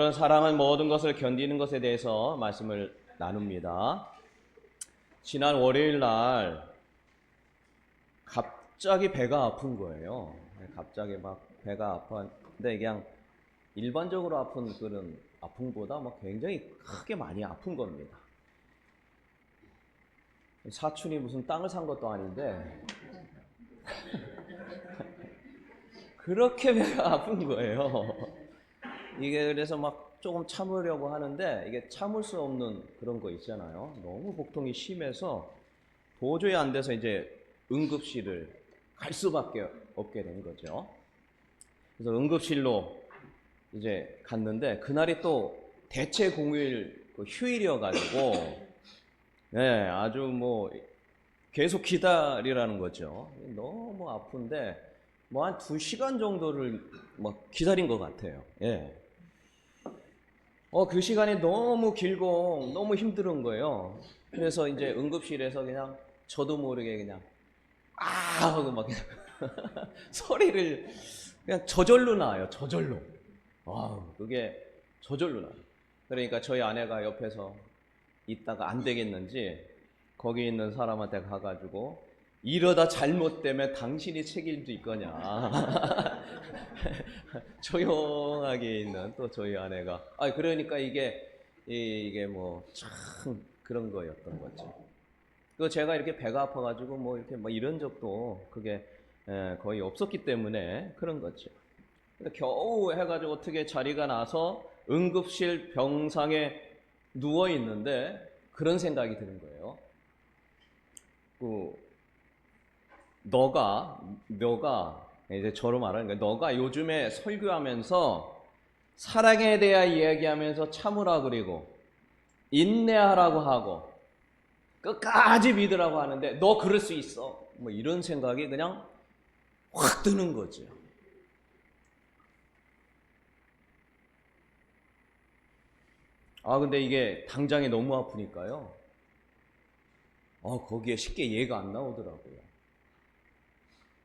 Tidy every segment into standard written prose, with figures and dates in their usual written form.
사람은 모든 것을 견디는 것에 대해서 말씀을 나눕니다. 지난 월요일 날 갑자기 배가 아픈 거예요. 갑자기 막 배가 아팠는데 그냥 일반적으로 아픈 그런 아픔보다 막 굉장히 크게 많이 아픈 겁니다. 사촌이 무슨 땅을 산 것도 아닌데 그렇게 배가 아픈 거예요. 이게 그래서 막 조금 참으려고 하는데 이게 참을 수 없는 그런 거 있잖아요. 너무 복통이 심해서 도저히 안 돼서 이제 응급실을 갈 수밖에 없게 된 거죠. 그래서 응급실로 이제 갔는데 그날이 또 대체 공휴일 휴일이어가지고 네, 아주 뭐 계속 기다리라는 거죠. 너무 아픈데 뭐 한 2시간 정도를 막 기다린 것 같아요. 예. 그 시간이 너무 길고 너무 힘든 거예요. 그래서 이제 응급실에서 그냥 저도 모르게 그냥 아 하고 막 그냥 소리를 그냥 저절로 나와요. 저절로. 그게 저절로 나요. 그러니까 저희 아내가 옆에서 있다가 안 되겠는지 거기 있는 사람한테 가가지고 이러다 잘못되면 당신이 책임질 거냐. 조용하게 있는 또 저희 아내가. 그러니까 이게 뭐 참 그런 거였던 거죠. 그 제가 이렇게 배가 아파가지고 뭐 이렇게 뭐 이런 적도 그게 거의 없었기 때문에 그런 거죠. 근데 겨우 해가지고 어떻게 자리가 나서 응급실 병상에 누워 있는데 그런 생각이 드는 거예요. 너가 이제 저로 말하는 거야. 너가 요즘에 설교하면서 사랑에 대해 이야기하면서 참으라 그리고 인내하라고 하고 끝까지 믿으라고 하는데 너 그럴 수 있어. 뭐 이런 생각이 그냥 확 드는 거죠. 근데 이게 당장에 너무 아프니까요. 거기에 쉽게 이해가 안 나오더라고요.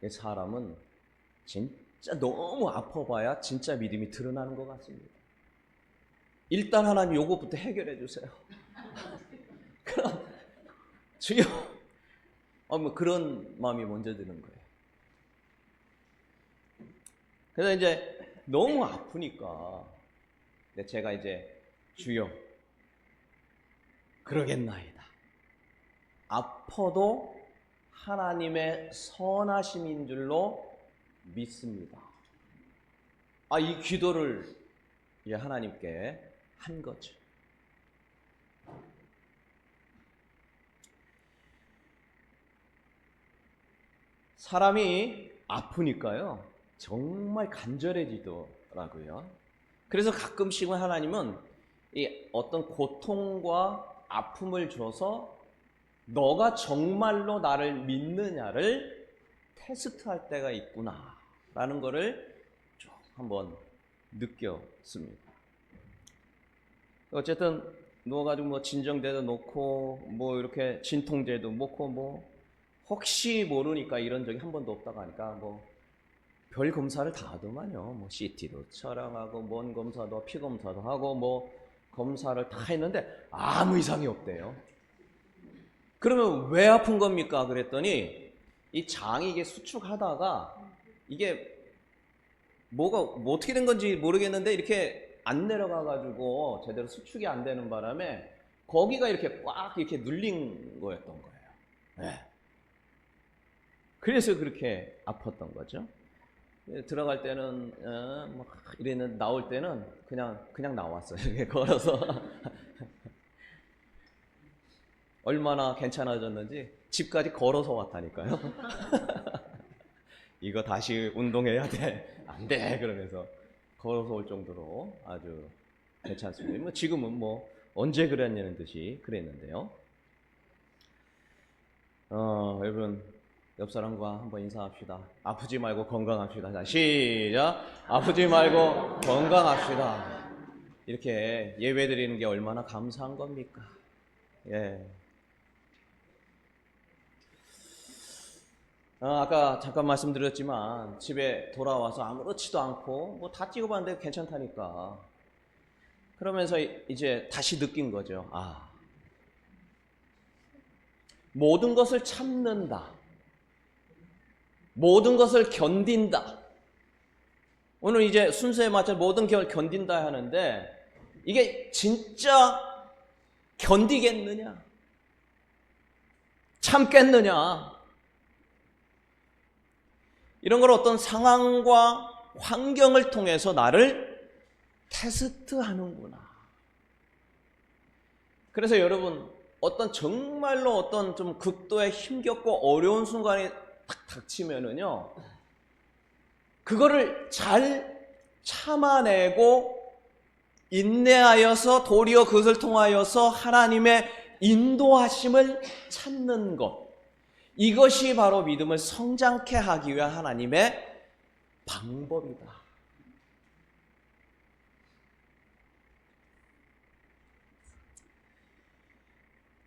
사람은 진짜 너무 아파봐야 진짜 믿음이 드러나는 것 같습니다. 일단 하나님 요것부터 해결해 주세요. 그럼 주여, 뭐 그런 마음이 먼저 드는 거예요. 그래서 이제 너무 아프니까 제가 이제 주여, 그러겠나이다. 아파도 하나님의 선하심인 줄로 믿습니다. 이 기도를 이제 하나님께 한 거죠. 사람이 아프니까요, 정말 간절해지더라고요. 그래서 가끔씩은 하나님은 이 어떤 고통과 아픔을 줘서 너가 정말로 나를 믿느냐를 테스트할 때가 있구나 라는 거를 쭉 한번 느꼈습니다. 어쨌든 누워가지고 뭐 진정제도 놓고 뭐 이렇게 진통제도 놓고 뭐 혹시 모르니까 이런 적이 한 번도 없다고 하니까 뭐 별 검사를 다 하더만요. 뭐 CT도 촬영하고 뭔 검사도 피 검사도 하고 뭐 검사를 다 했는데 아무 이상이 없대요. 그러면 왜 아픈 겁니까? 그랬더니 이 장이 이게 수축하다가 이게 뭐가 뭐 어떻게 된 건지 모르겠는데 이렇게 안 내려가가지고 제대로 수축이 안 되는 바람에 거기가 이렇게 꽉 이렇게 눌린 거였던 거예요. 네. 그래서 그렇게 아팠던 거죠. 들어갈 때는 막 이랬는데 나올 때는 그냥 나왔어요. 이렇게 걸어서. 얼마나 괜찮아졌는지 집까지 걸어서 왔다니까요. 이거 다시 운동해야 돼. 안 돼. 그러면서 걸어서 올 정도로 아주 괜찮습니다. 뭐 지금은 뭐 언제 그랬냐는 듯이 그랬는데요. 여러분 옆 사람과 한번 인사합시다. 아프지 말고 건강합시다. 자, 시작. 아프지 말고 건강합시다. 이렇게 예배 드리는 게 얼마나 감사한 겁니까? 예. 아까 잠깐 말씀드렸지만 집에 돌아와서 아무렇지도 않고 뭐 다 찍어봤는데 괜찮다니까 그러면서 이제 다시 느낀 거죠. 모든 것을 참는다. 모든 것을 견딘다. 오늘 이제 순서에 맞춰 모든 걸 견딘다 하는데 이게 진짜 견디겠느냐? 참겠느냐? 이런 걸 어떤 상황과 환경을 통해서 나를 테스트하는구나. 그래서 여러분, 정말로 어떤 좀 극도의 힘겹고 어려운 순간이 딱 닥치면은요, 그거를 잘 참아내고 인내하여서 도리어 그것을 통하여서 하나님의 인도하심을 찾는 것, 이것이 바로 믿음을 성장케 하기 위한 하나님의 방법이다.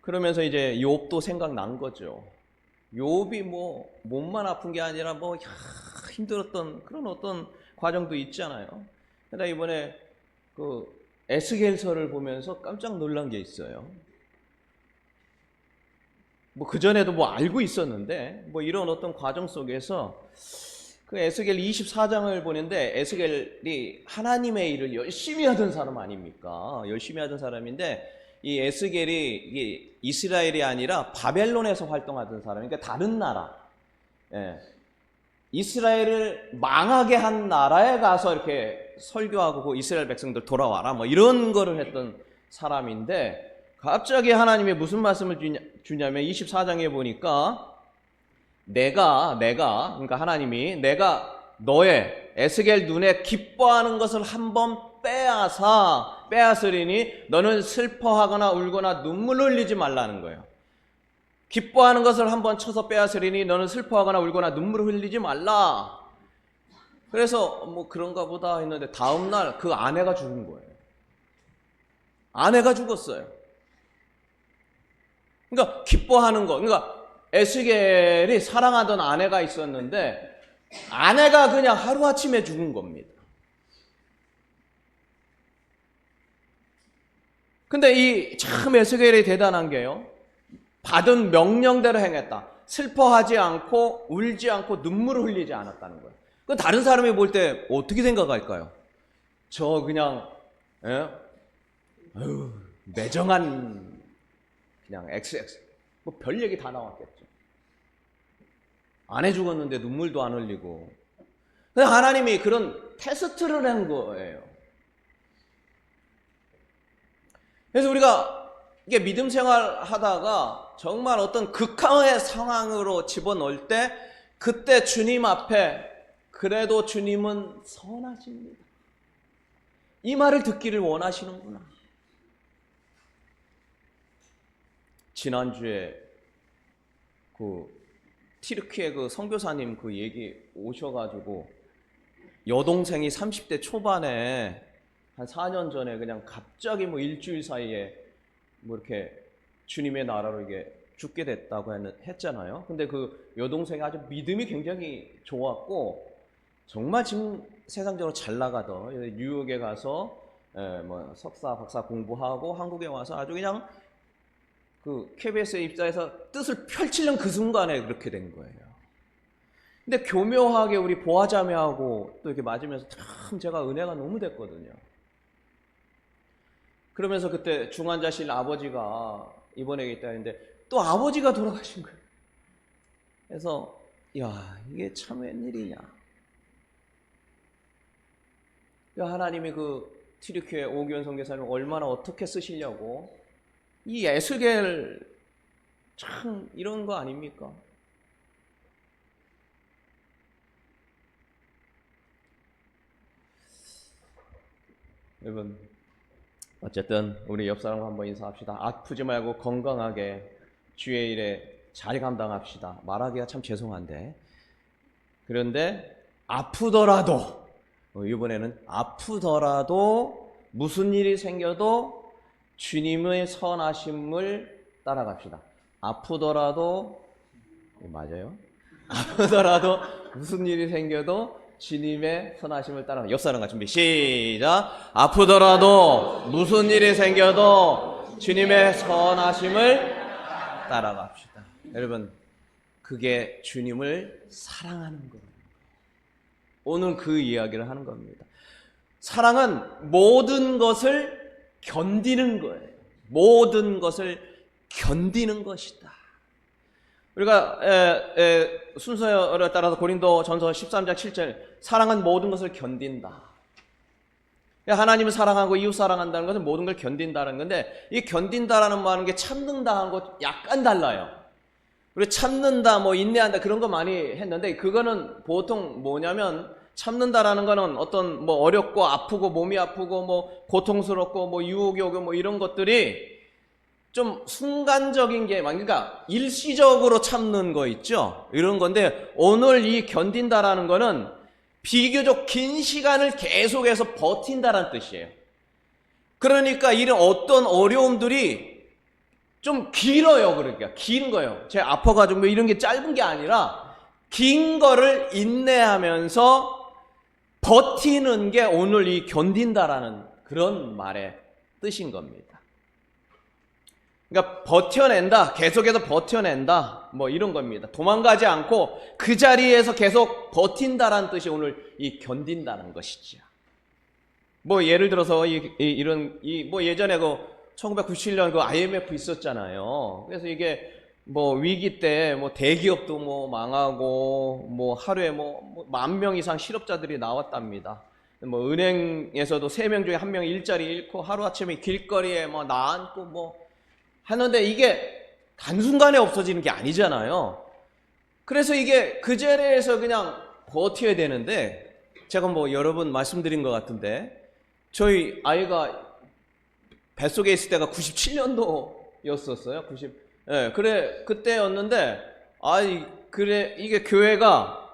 그러면서 이제 욥도 생각난 거죠. 욥이 몸만 아픈 게 아니라 힘들었던 그런 어떤 과정도 있잖아요. 그러다 이번에 그 에스겔서를 보면서 깜짝 놀란 게 있어요. 그전에도 알고 있었는데, 이런 어떤 과정 속에서 그 에스겔 24장을 보는데, 에스겔이 하나님의 일을 열심히 하던 사람 아닙니까? 열심히 하던 사람인데, 이 에스겔이 이게 이스라엘이 아니라 바벨론에서 활동하던 사람, 그러니까 다른 나라, 이스라엘을 망하게 한 나라에 가서 이렇게 설교하고 그 이스라엘 백성들 돌아와라, 이런 거를 했던 사람인데, 갑자기 하나님이 무슨 말씀을 주냐면 24장에 보니까 그러니까 하나님이 내가 너의 에스겔 눈에 기뻐하는 것을 한번 빼앗으리니 너는 슬퍼하거나 울거나 눈물 흘리지 말라는 거예요. 기뻐하는 것을 한번 쳐서 빼앗으리니 너는 슬퍼하거나 울거나 눈물 흘리지 말라. 그래서 그런가 보다 했는데 다음날 그 아내가 죽은 거예요. 아내가 죽었어요. 그러니까 기뻐하는 거, 그러니까 에스겔이 사랑하던 아내가 있었는데 아내가 그냥 하루아침에 죽은 겁니다. 근데 참 에스겔이 대단한 게요, 받은 명령대로 행했다. 슬퍼하지 않고 울지 않고 눈물을 흘리지 않았다는 거예요. 그 다른 사람이 볼 때 어떻게 생각할까요? 저 그냥 매정한 그냥 XX 별 얘기 다 나왔겠죠. 아내 죽었는데 눈물도 안 흘리고. 근데 하나님이 그런 테스트를 한 거예요. 그래서 우리가 이게 믿음 생활 하다가 정말 어떤 극한의 상황으로 집어넣을 때 그때 주님 앞에 그래도 주님은 선하십니다, 이 말을 듣기를 원하시는구나. 지난주에 티르키의 선교사님 얘기 오셔가지고 여동생이 30대 초반에 한 4년 전에 그냥 갑자기 일주일 사이에 이렇게 주님의 나라로 이게 죽게 됐다고 했잖아요. 근데 그 여동생이 아주 믿음이 굉장히 좋았고 정말 지금 세상적으로 잘 나가던, 뉴욕에 가서 석사, 박사 공부하고 한국에 와서 아주 그냥 KBS에 입사해서 뜻을 펼치려는 그 순간에 그렇게 된 거예요. 근데 교묘하게 우리 보아자매하고 또 이렇게 맞으면서 참 제가 은혜가 너무 됐거든요. 그러면서 그때 중환자실 아버지가 입원해 있다는데 또 아버지가 돌아가신 거예요. 그래서 이게 참 웬일이냐. 하나님이 티르키의 오기원 선교사님 얼마나 어떻게 쓰시려고 이 에스겔 참 이런 거 아닙니까? 여러분, 어쨌든 우리 옆 사람과 한번 인사합시다. 아프지 말고 건강하게 주의 일에 잘 감당합시다. 말하기가 참 죄송한데, 그런데 아프더라도, 이번에는 아프더라도 무슨 일이 생겨도 주님의 선하심을 따라갑시다. 아프더라도, 맞아요? 아프더라도 무슨 일이 생겨도 주님의 선하심을 따라. 옆 사람과 준비 시작. 아프더라도 무슨 일이 생겨도 주님의 선하심을 따라갑시다. 여러분, 그게 주님을 사랑하는 거예요. 오늘 그 이야기를 하는 겁니다. 사랑은 모든 것을 견디는 거예요. 모든 것을 견디는 것이다. 우리가 순서에 따라서 고린도전서 13장 7절, 사랑은 모든 것을 견딘다. 하나님을 사랑하고 이웃 사랑한다는 것은 모든 걸 견딘다는 건데, 이 견딘다라는 말은 게 참는다는 것 약간 달라요. 우리 참는다, 뭐 인내한다 그런 거 많이 했는데, 그거는 보통 뭐냐면, 참는다라는 거는 어떤 뭐 어렵고 아프고 몸이 아프고 뭐 고통스럽고 뭐 유혹이 오고 뭐 이런 것들이 좀 순간적인 게, 그러니까 일시적으로 참는 거 있죠? 이런 건데, 오늘 이 견딘다라는 거는 비교적 긴 시간을 계속해서 버틴다라는 뜻이에요. 그러니까 이런 어떤 어려움들이 좀 길어요. 그러니까 긴 거예요. 제가 아파가지고 이런 게 짧은 게 아니라 긴 거를 인내하면서 버티는 게 오늘 이 견딘다라는 그런 말의 뜻인 겁니다. 그러니까 버텨낸다, 계속해서 버텨낸다, 뭐 이런 겁니다. 도망가지 않고 그 자리에서 계속 버틴다라는 뜻이 오늘 이 견딘다는 것이죠. 뭐 예를 들어서 뭐 예전에 그 1997년 그 IMF 있었잖아요. 그래서 이게 뭐 위기 때 뭐 대기업도 뭐 망하고 뭐 하루에 뭐 10,000명 이상 실업자들이 나왔답니다. 뭐 은행에서도 3명 중에 1명 일자리 잃고 하루아침에 길거리에 뭐 나앉고 뭐 하는데, 이게 단순간에 없어지는 게 아니잖아요. 그래서 이게 그 자리에서 그냥 버텨야 되는데, 제가 뭐 여러 번 말씀드린 것 같은데, 저희 아이가 뱃속에 있을 때가 97년도였었어요. 그래, 그때였는데, 그래, 이게 교회가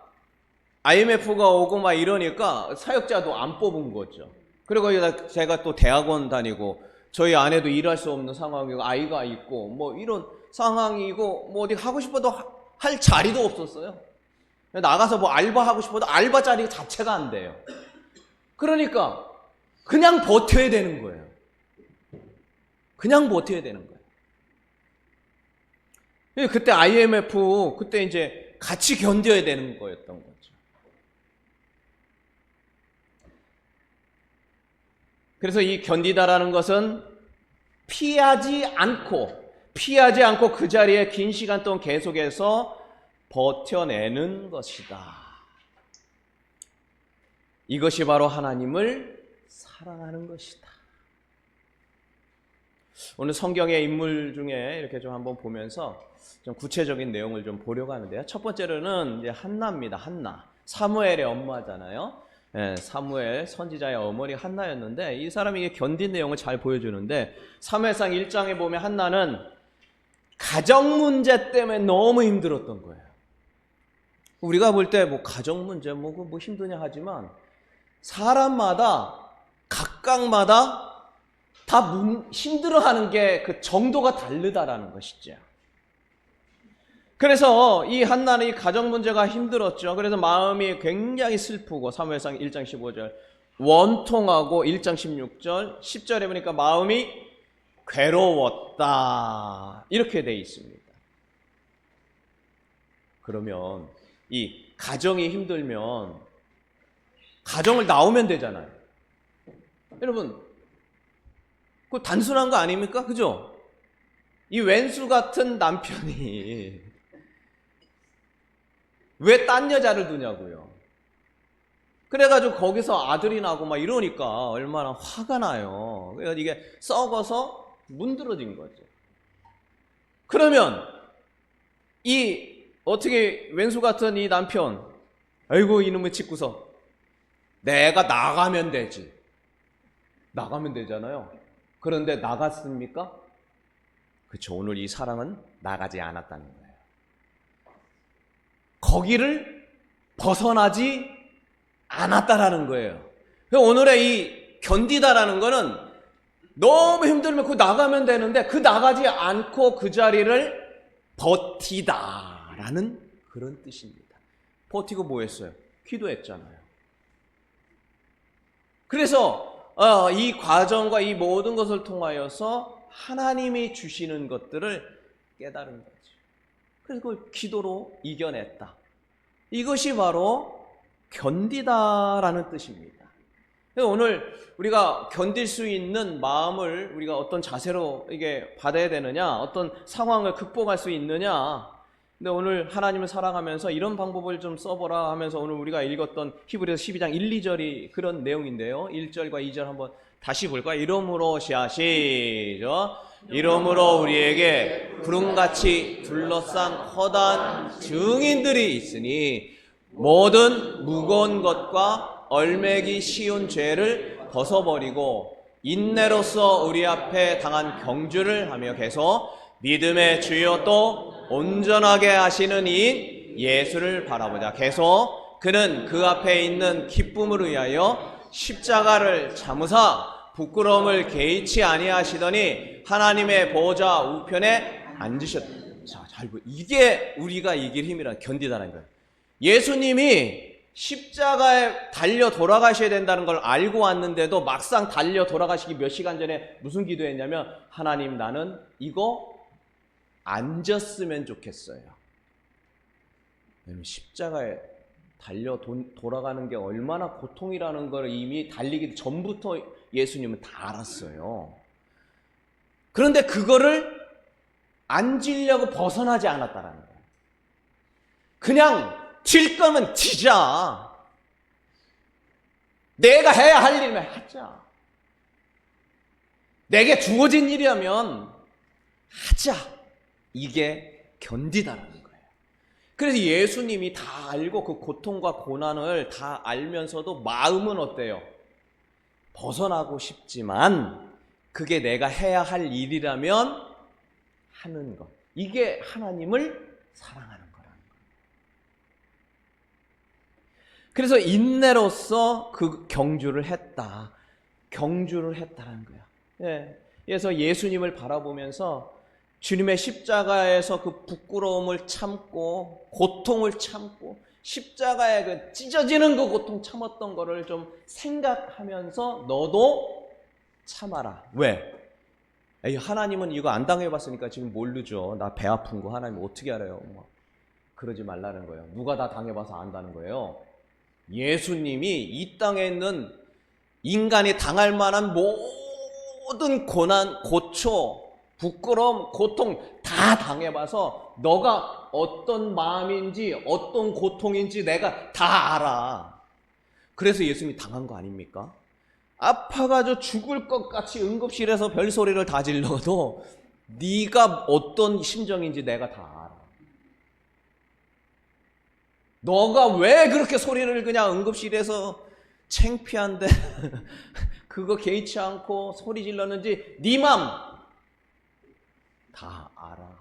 IMF가 오고 막 이러니까 사역자도 안 뽑은 거죠. 그리고 제가 또 대학원 다니고, 저희 아내도 일할 수 없는 상황이고, 아이가 있고, 뭐 이런 상황이고, 뭐 어디 하고 싶어도 할 자리도 없었어요. 나가서 뭐 알바하고 싶어도 알바 자리 자체가 안 돼요. 그러니까, 그냥 버텨야 되는 거예요. 그냥 버텨야 되는 거예요. 그때 IMF, 그때 이제 같이 견뎌야 되는 거였던 거죠. 그래서 이 견디다라는 것은 피하지 않고 그 자리에 긴 시간 동안 계속해서 버텨내는 것이다. 이것이 바로 하나님을 사랑하는 것이다. 오늘 성경의 인물 중에 이렇게 좀 한번 보면서 좀 구체적인 내용을 좀 보려고 하는데요. 첫 번째로는 이제 한나입니다. 한나. 사무엘의 엄마잖아요. 사무엘 선지자의 어머니 한나였는데, 이 사람이 견딘 내용을 잘 보여주는데, 사무엘상 1장에 보면 한나는 가정 문제 때문에 너무 힘들었던 거예요. 우리가 볼 때 뭐 가정 문제 뭐 힘드냐 하지만, 사람마다 각각마다 다 힘들어하는 게 그 정도가 다르다라는 것이죠. 그래서 이 한나는 이 가정 문제가 힘들었죠. 그래서 마음이 굉장히 슬프고, 사무엘상 1장 15절 원통하고, 1장 16절 10절에 보니까 마음이 괴로웠다 이렇게 돼 있습니다. 그러면 이 가정이 힘들면 가정을 나오면 되잖아요. 여러분, 그거 단순한 거 아닙니까? 그죠? 이 왼수 같은 남편이 왜 딴 여자를 두냐고요. 그래가지고 거기서 아들이 나고 막 이러니까 얼마나 화가 나요. 그래서 이게 썩어서 문드러진 거죠. 그러면 어떻게 왼수 같은 이 남편, 아이고 이놈의 짓구석, 내가 나가면 되지. 나가면 되잖아요. 그런데 나갔습니까? 그렇죠. 오늘 이 사랑은 나가지 않았다는 거예요. 거기를 벗어나지 않았다라는 거예요. 오늘의 이 견디다라는 거는 너무 힘들면 그 나가면 되는데, 그 나가지 않고 그 자리를 버티다라는 그런 뜻입니다. 버티고 뭐 했어요? 기도했잖아요. 그래서 이 과정과 이 모든 것을 통하여서 하나님이 주시는 것들을 깨달은 거지. 그래서 그걸 기도로 이겨냈다. 이것이 바로 견디다라는 뜻입니다. 오늘 우리가 견딜 수 있는 마음을 우리가 어떤 자세로 이게 받아야 되느냐, 어떤 상황을 극복할 수 있느냐. 근데 오늘 하나님을 사랑하면서 이런 방법을 좀 써보라 하면서 오늘 우리가 읽었던 히브리서 12장 1, 2절이 그런 내용인데요. 1절과 2절 한번 다시 볼까요? 이러므로 시작. 이러므로 우리에게 구름같이 둘러싼 허다한 증인들이 있으니 모든 무거운 것과 얼매기 쉬운 죄를 벗어버리고 인내로서 우리 앞에 당한 경주를 하며 계속 믿음의 주요 또 온전하게 하시는 이인 예수를 바라보자. 계속 그는 그 앞에 있는 기쁨을 위하여 십자가를 참으사 부끄러움을 개의치 아니하시더니 하나님의 보좌 우편에 앉으셨다. 자, 잘 보세요. 이게 우리가 이길 힘이라 견디다는 거예요. 예수님이 십자가에 달려 돌아가셔야 된다는 걸 알고 왔는데도 막상 달려 돌아가시기 몇 시간 전에 무슨 기도했냐면 하나님 나는 이거 앉았으면 좋겠어요. 십자가에 달려 돌아가는 게 얼마나 고통이라는 걸 이미 달리기 전부터 예수님은 다 알았어요. 그런데 그거를 앉으려고 벗어나지 않았다는 거예요. 그냥 튈 거면 튀자. 내가 해야 할 일이면 하자. 내게 주어진 일이라면 하자. 이게 견디다라는 거예요. 그래서 예수님이 다 알고 그 고통과 고난을 다 알면서도 마음은 어때요? 벗어나고 싶지만 그게 내가 해야 할 일이라면 하는 것. 이게 하나님을 사랑하는 거라는 거예요. 그래서 인내로서 그 경주를 했다. 경주를 했다는 거야. 예. 그래서 예수님을 바라보면서 주님의 십자가에서 그 부끄러움을 참고 고통을 참고 십자가에 그 찢어지는 그 고통 참았던 거를 좀 생각하면서 너도 참아라. 왜? 에이, 하나님은 이거 안 당해봤으니까 지금 모르죠. 나 배 아픈 거 하나님 어떻게 알아요? 뭐. 그러지 말라는 거예요. 누가 다 당해봐서 안다는 거예요. 예수님이 이 땅에 있는 인간이 당할 만한 모든 고난, 고초, 부끄러움, 고통 다 당해봐서 너가 어떤 마음인지 어떤 고통인지 내가 다 알아. 그래서 예수님이 당한 거 아닙니까? 아파가지고 죽을 것 같이 응급실에서 별소리를 다 질러도 네가 어떤 심정인지 내가 다 알아. 너가 왜 그렇게 소리를 그냥 응급실에서 창피한데 그거 개의치 않고 소리 질렀는지 네 맘 다 알아.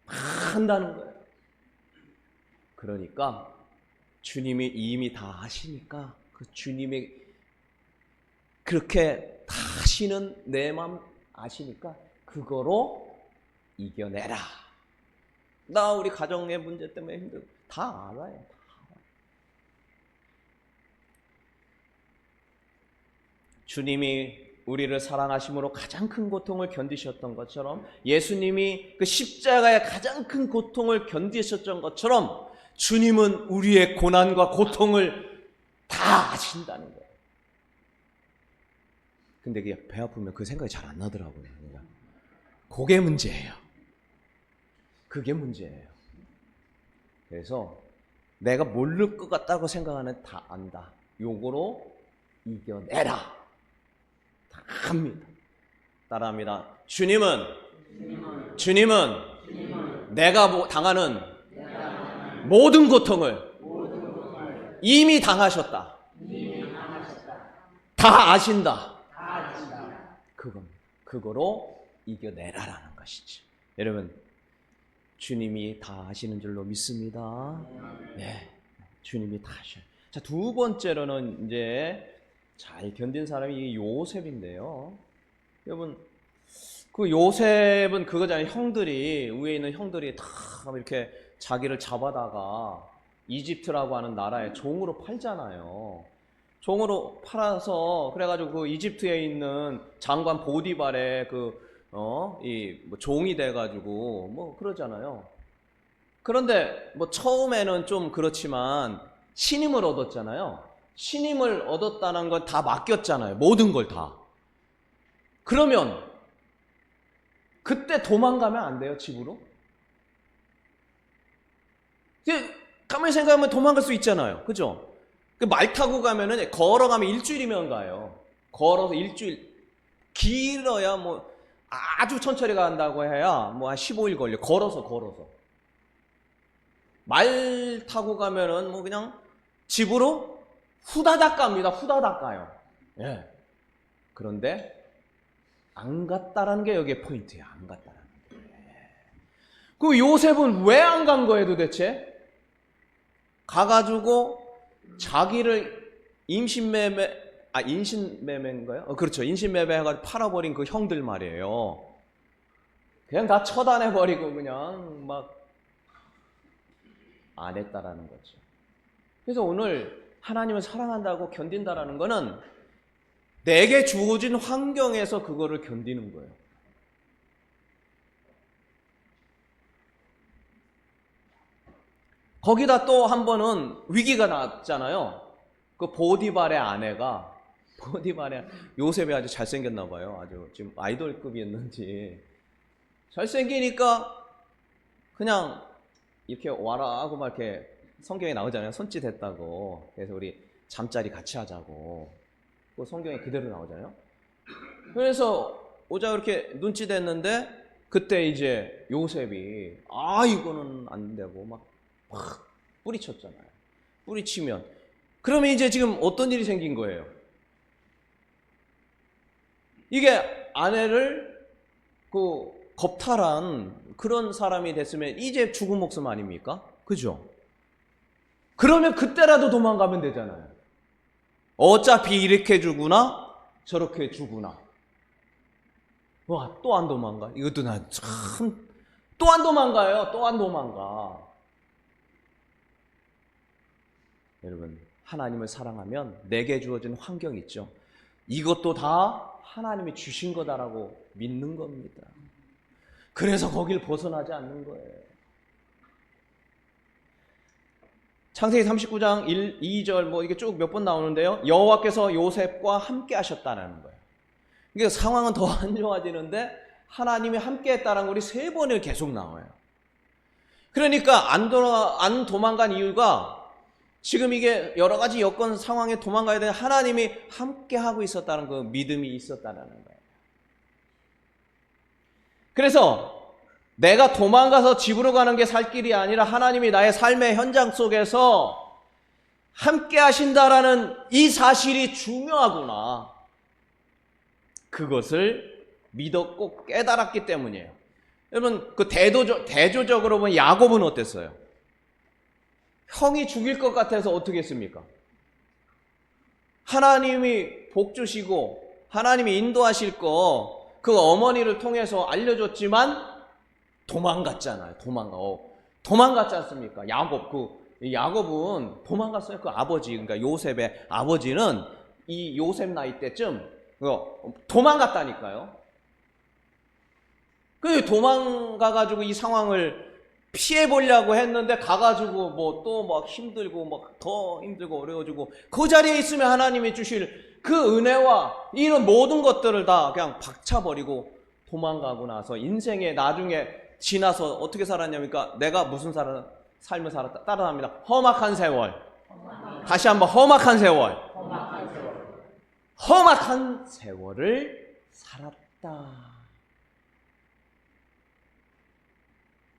다 한다는 거예요. 그러니까 주님이 이미 다 하시니까 그 주님이 그렇게 다 하시는 내 맘 아시니까 그거로 이겨내라. 나 우리 가정의 문제 때문에 힘들고 다 알아요. 다 알아. 주님이 우리를 사랑하심으로 가장 큰 고통을 견디셨던 것처럼 예수님이 그 십자가의 가장 큰 고통을 견디셨던 것처럼 주님은 우리의 고난과 고통을 다 아신다는 거예요. 근데 그게 배 아프면 그 생각이 잘 안 나더라고요. 그게 문제예요. 그게 문제예요. 그래서 내가 모를 것 같다고 생각하는 다 안다. 요거로 이겨내라. 다 합니다. 따라합니다. 주님은 내가 당하는 모든 고통을 이미 당하셨다. 다 아신다. 그겁니다. 그거로 이겨내라라는 것이지. 여러분, 주님이 다 아시는 줄로 믿습니다. 네, 주님이 다 아셔요. 자, 두 번째로는 이제 잘 견딘 사람이 요셉인데요. 여러분, 그 요셉은 그거잖아요. 형들이, 위에 있는 형들이 다 이렇게 자기를 잡아다가 이집트라고 하는 나라에 종으로 팔잖아요. 종으로 팔아서 그래가지고 그 이집트에 있는 장관 보디발의 뭐 종이 돼가지고 뭐 그러잖아요. 그런데 뭐 처음에는 좀 그렇지만 신임을 얻었잖아요. 신임을 얻었다는 건 다 맡겼잖아요. 모든 걸 다. 그러면 그때 도망가면 안 돼요, 집으로? 이제 가만히 생각하면 도망갈 수 있잖아요. 그죠? 말 타고 가면은 걸어가면 일주일이면 가요. 걸어서 일주일, 길어야 뭐 아주 천천히 간다고 해야 뭐 한 15일 걸려. 걸어서. 말 타고 가면은 뭐 그냥 집으로 후다닥 갑니다. 후다닥 가요. 예. 그런데 안 갔다라는 게 여기에 포인트야. 안 갔다라는 게. 그 요셉은 왜 안 간 거예요, 도대체? 가가지고 자기를 인신매매인가요? 그렇죠. 인신매매 해가지고 팔아버린 그 형들 말이에요. 그냥 다 처단해버리고 그냥 막 안 했다라는 거죠. 그래서 오늘 하나님을 사랑한다고 견딘다라는 거는 내게 주어진 환경에서 그거를 견디는 거예요. 거기다 또 한 번은 위기가 났잖아요. 그 보디발의 아내가 요셉이 아주 잘생겼나 봐요. 아주 지금 아이돌급이었는지 잘생기니까 그냥 이렇게 와라 하고 막 이렇게 성경에 나오잖아요. 손짓했다고. 그래서 우리 잠자리 같이 하자고. 그 성경에 그대로 나오잖아요. 그래서 오자 이렇게 눈치 댔는데 그때 이제 요셉이 이거는 안 되고 막 뿌리쳤잖아요. 뿌리치면 그러면 이제 지금 어떤 일이 생긴 거예요? 이게 아내를 겁탈한 그런 사람이 됐으면 이제 죽은 목숨 아닙니까? 그죠? 그러면 그때라도 도망가면 되잖아요. 어차피 이렇게 죽으나 저렇게 죽으나. 와, 또 안 도망가? 이것도 난 참, 또 안 도망가요. 또 안 도망가. 여러분, 하나님을 사랑하면 내게 주어진 환경이 있죠. 이것도 다 하나님이 주신 거다라고 믿는 겁니다. 그래서 거길 벗어나지 않는 거예요. 창세기 39장 1, 2절 뭐 이게 쭉 몇 번 나오는데요. 여호와께서 요셉과 함께 하셨다는 거예요. 그러니까 상황은 더 안 좋아지는데 하나님이 함께 했다는 글이 3번을 계속 나와요. 그러니까 안 도망간 이유가 지금 이게 여러 가지 여건 상황에 도망가야 되는 하나님이 함께 하고 있었다는 그 믿음이 있었다는 거예요. 그래서 내가 도망가서 집으로 가는 게 살 길이 아니라 하나님이 나의 삶의 현장 속에서 함께 하신다라는 이 사실이 중요하구나. 그것을 믿었고 깨달았기 때문이에요. 여러분, 그 대조적으로 보면 야곱은 어땠어요? 형이 죽일 것 같아서 어떻게 했습니까? 하나님이 복 주시고 하나님이 인도하실 거 그 어머니를 통해서 알려줬지만 도망갔잖아요. 도망갔지 않습니까? 야곱은 도망갔어요. 그 아버지, 그러니까 요셉의 아버지는 이 요셉 나이 때쯤 도망갔다니까요. 그 도망가가지고 이 상황을 피해보려고 했는데 가가지고 뭐 또 막 힘들고 막 더 힘들고 어려워지고 그 자리에 있으면 하나님이 주실 그 은혜와 이런 모든 것들을 다 그냥 박차버리고 도망가고 나서 인생에 나중에 지나서 어떻게 살았냐니까 내가 무슨 삶을 살았다 따라합니다. 험악한 세월. 다시 한번 험악한 세월. 험악한 세월을 살았다.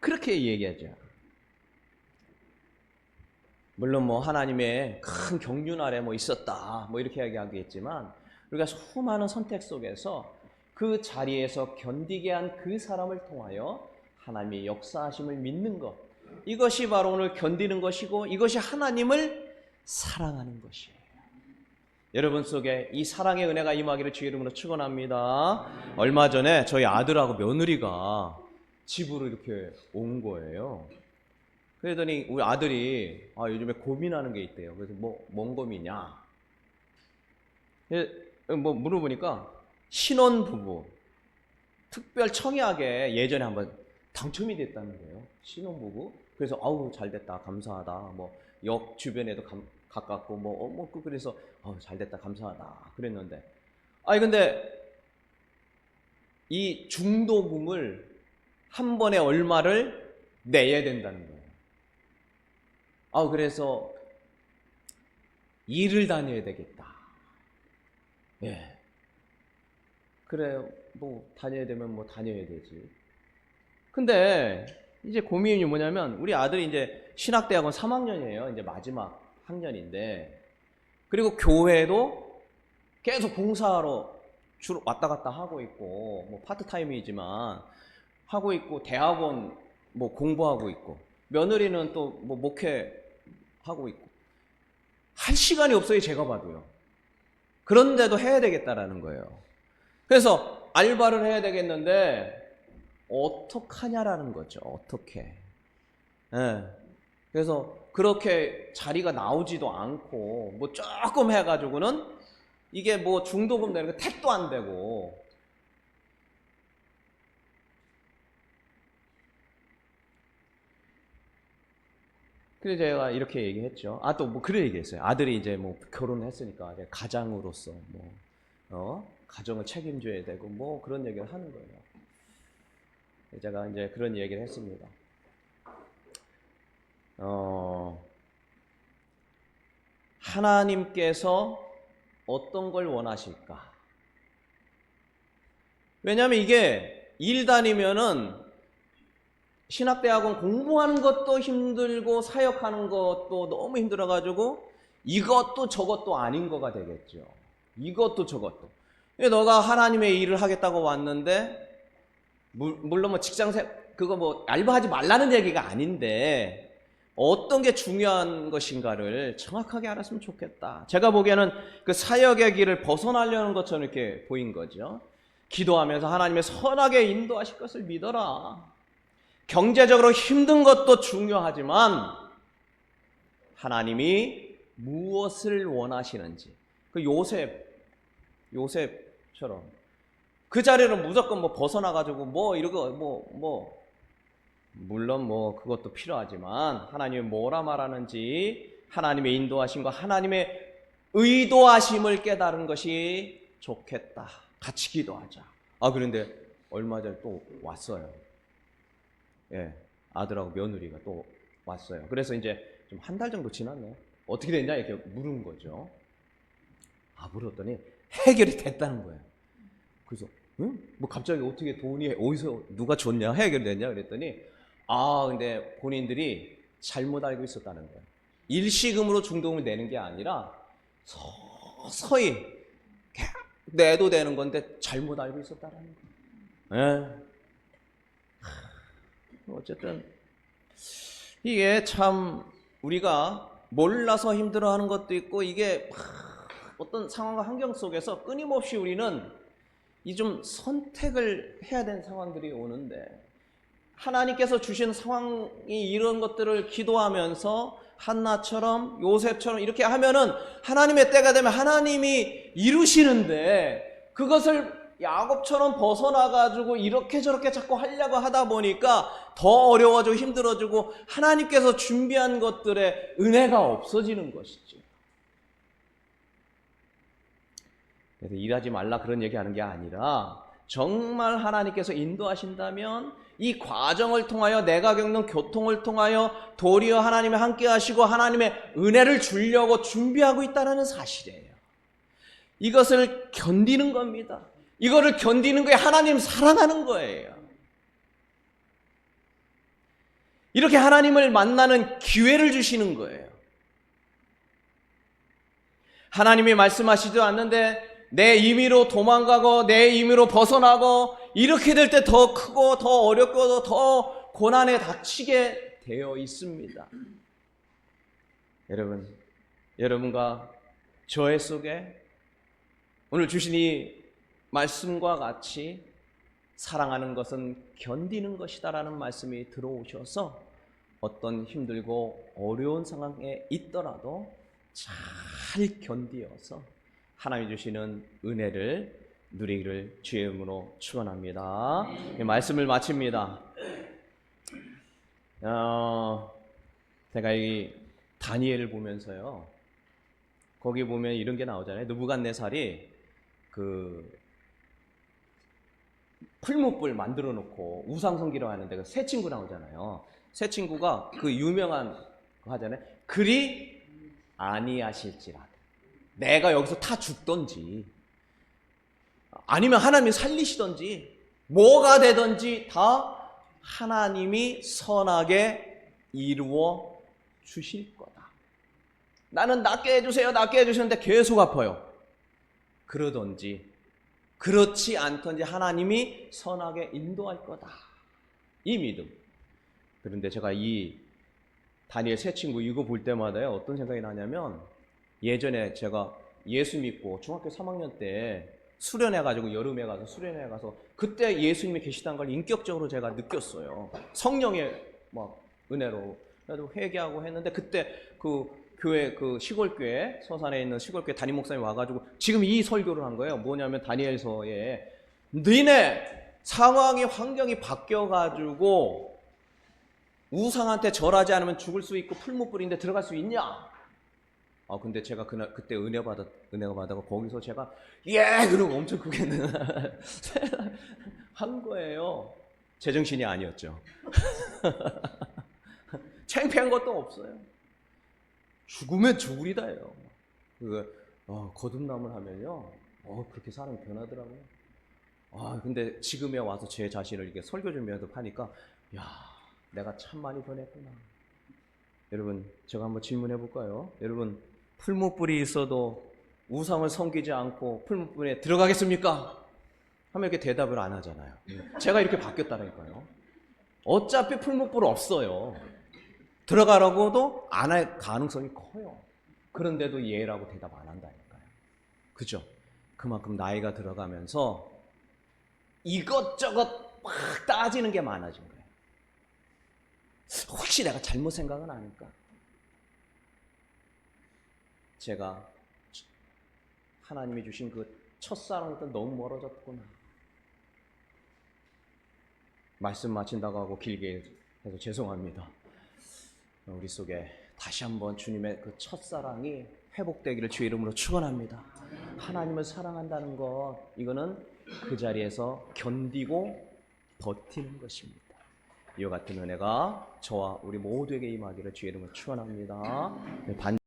그렇게 얘기하죠. 물론 뭐 하나님의 큰 경륜 아래 뭐 있었다 뭐 이렇게 이야기하겠지만 우리가 수많은 선택 속에서 그 자리에서 견디게 한 그 사람을 통하여 하나님의 역사하심을 믿는 것, 이것이 바로 오늘 견디는 것이고 이것이 하나님을 사랑하는 것이에요. 여러분 속에 이 사랑의 은혜가 임하기를 주의 이름으로 축원합니다. 얼마 전에 저희 아들하고 며느리가 집으로 이렇게 온 거예요. 그러더니 우리 아들이 요즘에 고민하는 게 있대요. 그래서 뭔 고민이냐? 뭐 물어보니까 신혼부부 특별 청약에 예전에 한번 당첨이 됐다는 거예요. 신혼부부. 그래서 아우 잘 됐다 감사하다. 뭐 역 주변에도 가깝고 그래서 잘 됐다 감사하다 그랬는데, 아니 근데 이 중도금을 한 번에 얼마를 내야 된다는 거예요. 그래서 일을 다녀야 되겠다. 예. 그래요. 뭐 다녀야 되면 뭐 다녀야 되지. 근데 이제 고민이 뭐냐면, 우리 아들이 이제 신학대학원 3학년이에요. 이제 마지막 학년인데, 그리고 교회도 계속 봉사하러 주로 왔다 갔다 하고 있고, 뭐 파트타임이지만 하고 있고, 대학원 뭐 공부하고 있고, 며느리는 또 뭐 목회하고 있고, 할 시간이 없어요. 제가 봐도요. 그런데도 해야 되겠다라는 거예요. 그래서 알바를 해야 되겠는데 어떡하냐라는 거죠. 어떻게. 예. 그래서 그렇게 자리가 나오지도 않고 뭐 조금 해가지고는 이게 뭐 중도금 내는 거 택도 안 되고. 그래서 제가 이렇게 얘기했죠. 또 뭐 그래 얘기했어요. 아들이 이제 뭐 결혼했으니까 이제 가장으로서 가정을 책임져야 되고 뭐 그런 얘기를 하는 거예요. 제가 이제 그런 얘기를 했습니다. 하나님께서 어떤 걸 원하실까? 왜냐하면 이게 일 다니면은 신학대학원 공부하는 것도 힘들고 사역하는 것도 너무 힘들어가지고 이것도 저것도 아닌 거가 되겠죠. 이것도 저것도. 너가 하나님의 일을 하겠다고 왔는데, 물론 뭐 그거 뭐 알바하지 말라는 얘기가 아닌데 어떤 게 중요한 것인가를 정확하게 알았으면 좋겠다. 제가 보기에는 그 사역의 길을 벗어나려는 것처럼 이렇게 보인 거죠. 기도하면서 하나님의 선하게 인도하실 것을 믿어라. 경제적으로 힘든 것도 중요하지만 하나님이 무엇을 원하시는지, 그 요셉처럼 그 자리를 무조건 뭐 벗어나가지고 뭐 이러고 물론 뭐 그것도 필요하지만 하나님이 뭐라 말하는지 하나님의 인도하심과 하나님의 의도하심을 깨달은 것이 좋겠다. 같이 기도하자. 그런데 얼마 전에 또 왔어요. 예, 아들하고 며느리가 또 왔어요. 그래서 이제 좀 한 달 정도 지났네요. 어떻게 됐냐 이렇게 물은 거죠. 물었더니 해결이 됐다는 거예요. 그래서 응? 뭐 갑자기 어떻게 돈이 어디서 누가 줬냐 해결됐냐 그랬더니 근데 본인들이 잘못 알고 있었다는 거예요. 일시금으로 중도금을 내는 게 아니라 서서히 내도 되는 건데 잘못 알고 있었다는 거예요. 예. 어쨌든 이게 참 우리가 몰라서 힘들어하는 것도 있고, 이게 어떤 상황과 환경 속에서 끊임없이 우리는 이 좀 선택을 해야 되는 상황들이 오는데, 하나님께서 주신 상황이 이런 것들을 기도하면서 한나처럼 요셉처럼 이렇게 하면은 하나님의 때가 되면 하나님이 이루시는데, 그것을 야곱처럼 벗어나가지고 이렇게 저렇게 자꾸 하려고 하다 보니까 더 어려워지고 힘들어지고 하나님께서 준비한 것들의 은혜가 없어지는 것이죠. 그래서 일하지 말라 그런 얘기하는 게 아니라, 정말 하나님께서 인도하신다면 이 과정을 통하여 내가 겪는 고통을 통하여 도리어 하나님이 함께 하시고 하나님의 은혜를 주려고 준비하고 있다는 사실이에요. 이것을 견디는 겁니다. 이거를 견디는 거에 하나님 사랑하는 거예요. 이렇게 하나님을 만나는 기회를 주시는 거예요. 하나님이 말씀하시지도 않는데 내 임의로 도망가고 내 임의로 벗어나고 이렇게 될 때 더 크고 더 어렵고 더 고난에 닥치게 되어 있습니다. 여러분과 저의 속에 오늘 주신 이 말씀과 같이 사랑하는 것은 견디는 것이다라는 말씀이 들어오셔서 어떤 힘들고 어려운 상황에 있더라도 잘 견디어서 하나님이 주시는 은혜를 누리기를 주의 이름으로 축원합니다. 말씀을 마칩니다. 제가 이 다니엘을 보면서요, 거기 보면 이런 게 나오잖아요. 느부갓네살이 그 풀무불 만들어 놓고 우상 섬기러 하는데 그 세 친구 나오잖아요. 세 친구가 그 유명한 거 하잖아요. 그리 아니하실지라도 내가 여기서 타 죽던지 아니면 하나님이 살리시던지 뭐가 되든지 다 하나님이 선하게 이루어 주실 거다. 나는 낫게 해주세요, 낫게 해주시는데 계속 아파요. 그러던지 그렇지 않던지 하나님이 선하게 인도할 거다. 이 믿음. 그런데 제가 이 다니엘 세 친구 이거 볼 때마다요, 어떤 생각이 나냐면, 예전에 제가 예수 믿고 중학교 3학년 때 수련해가지고, 여름에 가서 수련해가서 그때 예수님이 계시다는 걸 인격적으로 제가 느꼈어요. 성령의 막 은혜로. 그래도 회개하고 했는데, 그때 그 교회, 그 시골교회, 서산에 있는 시골교회 담임 목사님이 와가지고 지금 이 설교를 한 거예요. 뭐냐면 다니엘서에 너네 상황이, 환경이 바뀌어가지고 우상한테 절하지 않으면 죽을 수 있고 풀무불인데 들어갈 수 있냐? 근데 제가 그때 은혜가 받아서 거기서 제가 그러고 엄청 크게 한 거예요. 제정신이 아니었죠. 창피한 것도 없어요. 죽으면 죽으리다예요. 거듭남을 하면요, 그렇게 사람이 변하더라고요. 근데 지금에 와서 제 자신을 이렇게 설교 준비하다 하니까, 내가 참 많이 변했구나. 여러분, 제가 한번 질문해 볼까요? 여러분, 풀무불이 있어도 우상을 섬기지 않고 풀무불에 들어가겠습니까? 하면 이렇게 대답을 안 하잖아요. 제가 이렇게 바뀌었다니까요. 어차피 풀무불 없어요. 들어가라고도 안 할 가능성이 커요. 그런데도 예라고 대답 안 한다니까요. 그죠? 그만큼 나이가 들어가면서 이것저것 막 따지는 게 많아진 거예요. 혹시 내가 잘못 생각은 아닐까? 제가 하나님이 주신 그 첫사랑부터 너무 멀어졌구나. 말씀 마친다고 하고 길게 해서 죄송합니다. 우리 속에 다시 한번 주님의 그 첫사랑이 회복되기를 주의 이름으로 축원합니다. 하나님을 사랑한다는 것, 이거는 그 자리에서 견디고 버티는 것입니다. 이와 같은 은혜가 저와 우리 모두에게 임하기를 주의 이름으로 축원합니다.